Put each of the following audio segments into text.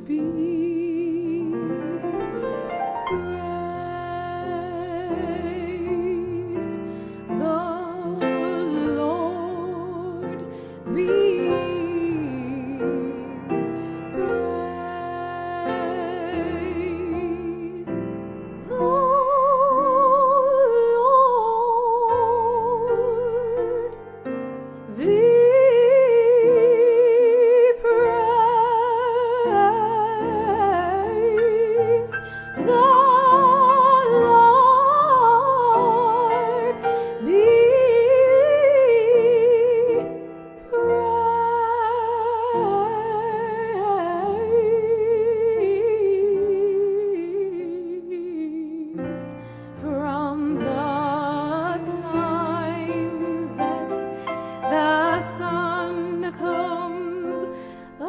be praised. The Lord be praised. The Lord be praised. The Lord be praised. From the time that the sun comes up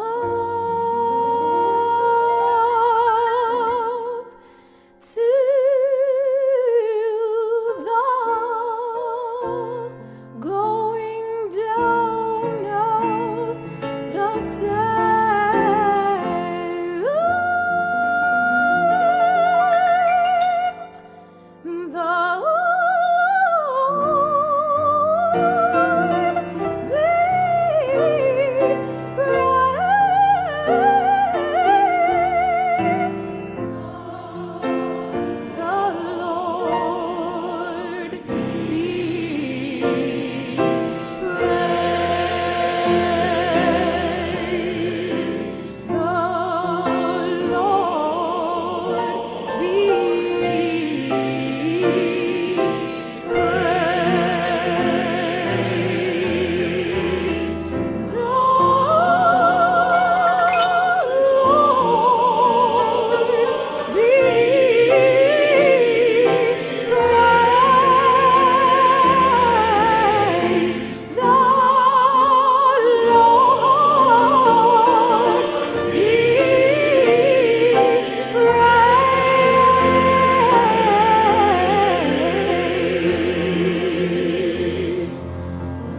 till the going down of the same. The Lord be praised. The Lord be praised. The Lord be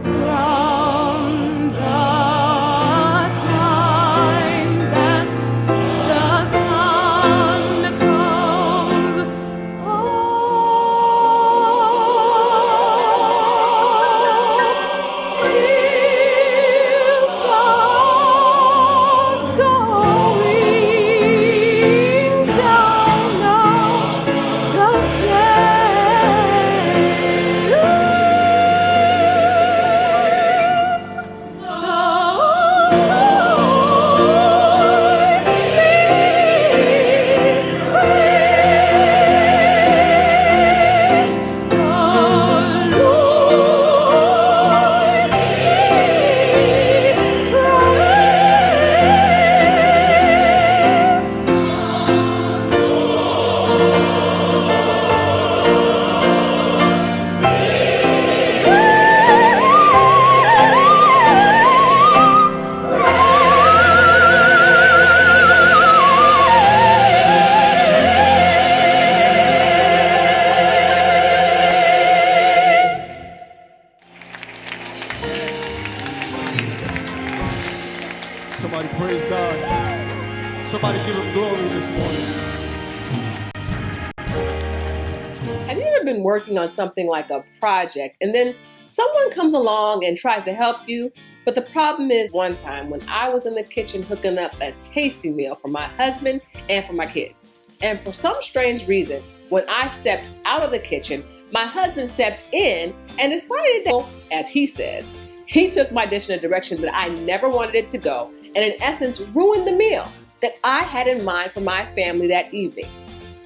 from the time that the sun comes up till the going down of the same. The Lord be praised. The Lord be Somebody praise God. Somebody give him glory this morning. Have you ever been working on something like a project and then someone comes along and tries to help you? But the problem is, one time when I was in the kitchen hooking up a tasty meal for my husband and for my kids, and for some strange reason, when I stepped out of the kitchen, my husband stepped in and decided to go, as he says. He took my dish in a direction that I never wanted it to go, and in essence ruined the meal that I had in mind for my family that evening.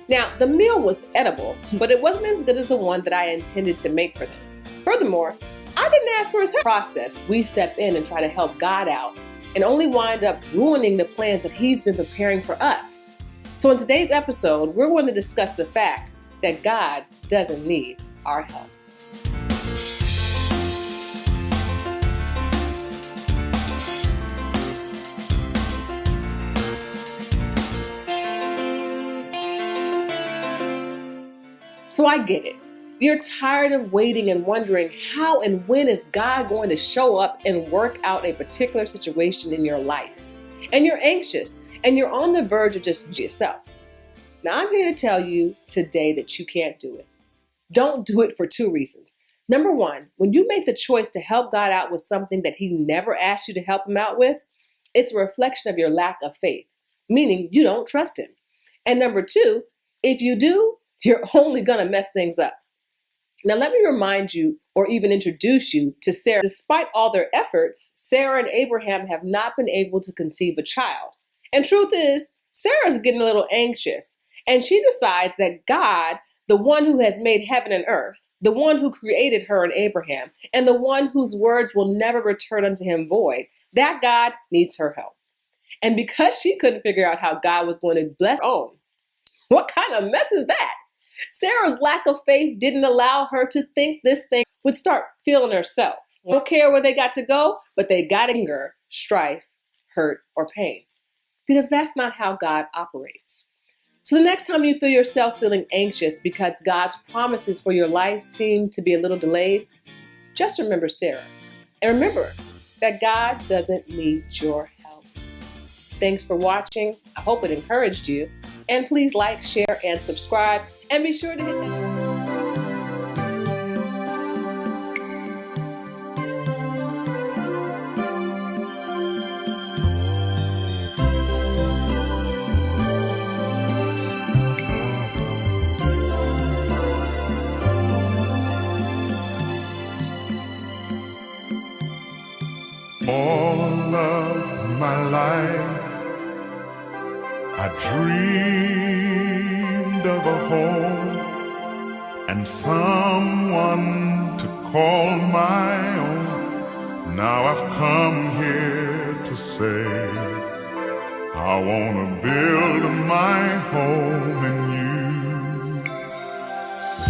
Now, the meal was edible, but it wasn't as good as the one that I intended to make for them. Furthermore, I didn't ask for his help. Process, we step in and try to help God out and only wind up ruining the plans that he's been preparing for us. So in today's episode, we're going to discuss the fact that God doesn't need our help. So I get it. You're tired of waiting and wondering how and when is God going to show up and work out a particular situation in your life. And you're anxious and you're on the verge of just yourself. Now, I'm here to tell you today that you can't do it. Don't do it for two reasons. Number one, when you make the choice to help God out with something that He never asked you to help Him out with, it's a reflection of your lack of faith, meaning you don't trust Him. And number two, if you do, you're only going to mess things up. Now, let me remind you, or even introduce you to Sarah. Despite all their efforts, Sarah and Abraham have not been able to conceive a child. And truth is, Sarah's getting a little anxious, and she decides that God, the one who has made heaven and earth, the one who created her and Abraham, and the one whose words will never return unto him void, that God needs her help. And because she couldn't figure out how God was going to bless her own, what kind of mess is that? Sarah's lack of faith didn't allow her to think this thing would start feeling herself. Don't care where they got to go, but they got anger, strife, hurt, or pain. Because that's not how God operates. So the next time you feel yourself feeling anxious because God's promises for your life seem to be a little delayed, just remember Sarah. And remember that God doesn't need your help. Thanks for watching. I hope it encouraged you. And please like, share, and subscribe. And be sure to hit that. All of my life I dreamed of a home and someone to call my own. Now I've come here to say I wanna build my home in you.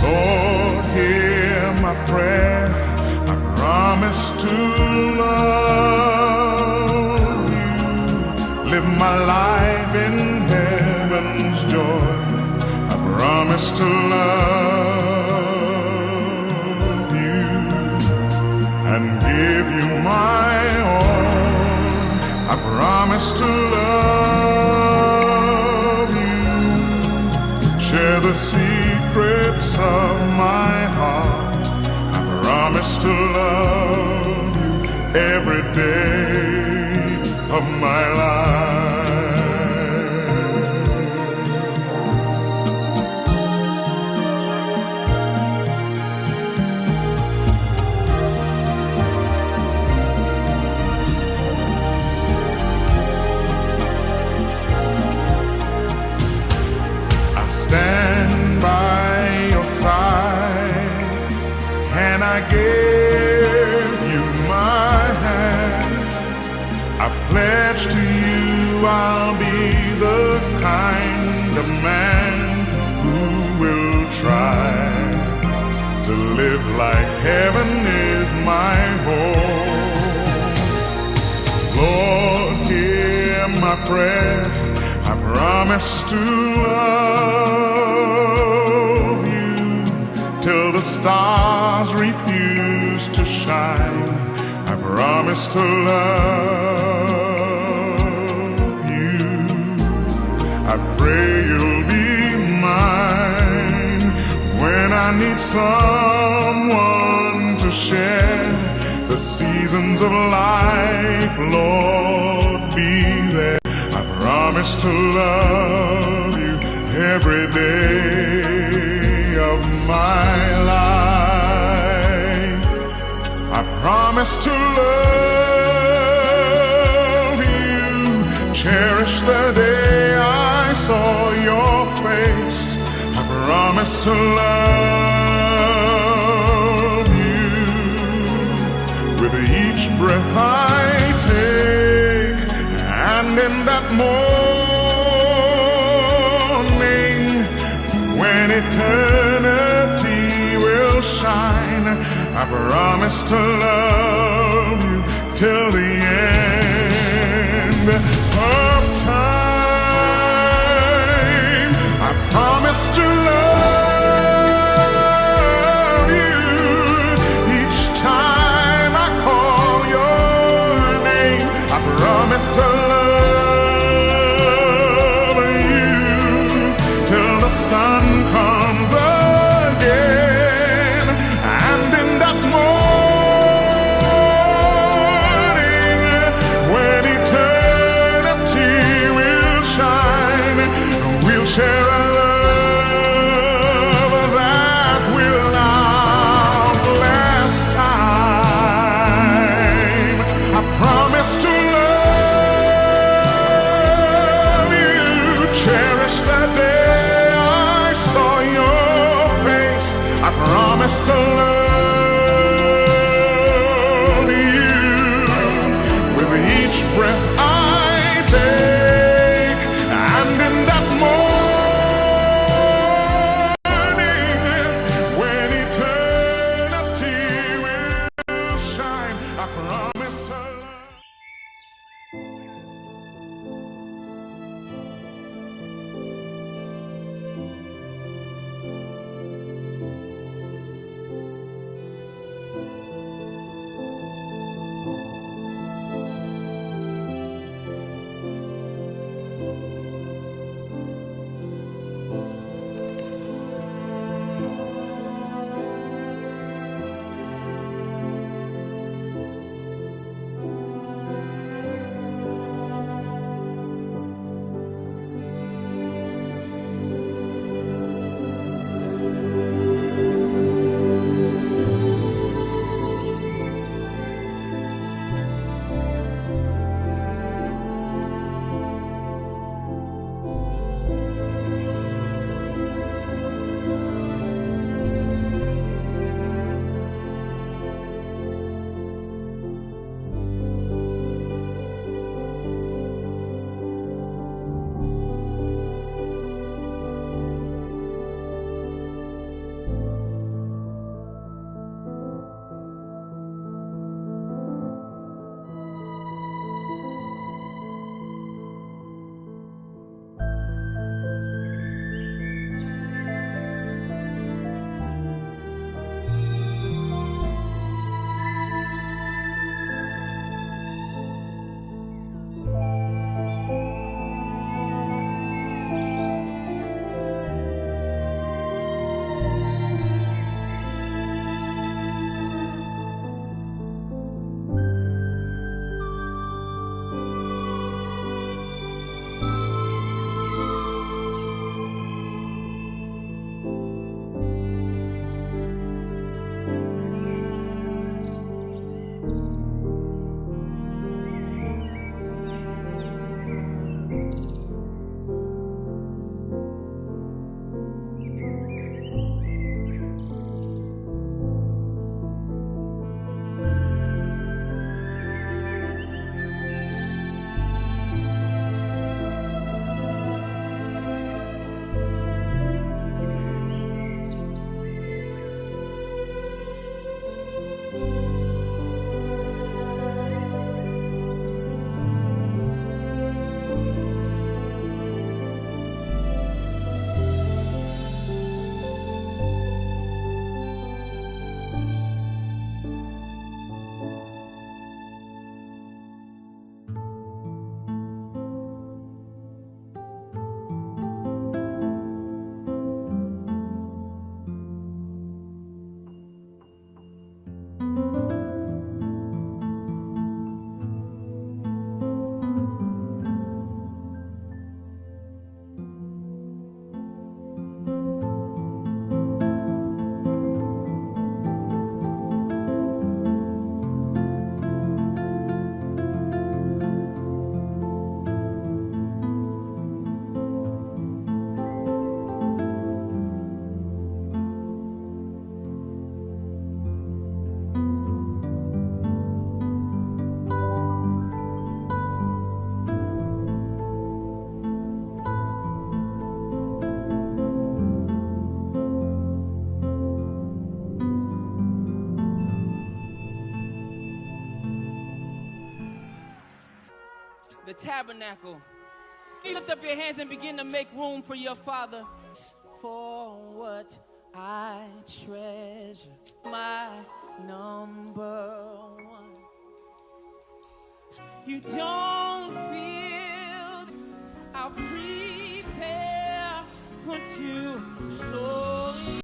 Lord, hear my prayer. I promise to love you, live my life in heaven's joy. I promise to love you and give you my all. I promise to love you, share the secrets of my heart. Promise to love you every day of my life. I stand by your side and I give you my hand. I pledge to you I'll be the kind of man who will try to live like heaven is my home. Lord, hear my prayer. I promise to love you till the stars refuse to shine. I promise to love you. I pray you'll be mine when I need someone to share the seasons of life. Lord, be there. I promise to love you every day of my life. I promise to love you, cherish the day I saw your face. I promise to love you with each breath I take, and in that morning when eternity will shine, I promise to love you till the end of time. I promise to love you each time I call your name. I promise to love sun comes again. And in that morning, when eternity will shine, we'll share a love that will outlast time. I promise to love you, cherish that day I saw your face. I promise to love you with each breath I take. And in that morning, when eternity will shine, I promise to love. the tabernacle. You lift up your hands and begin to make room for your Father. For what I treasure, my number one. You don't feel, I'll prepare put you solely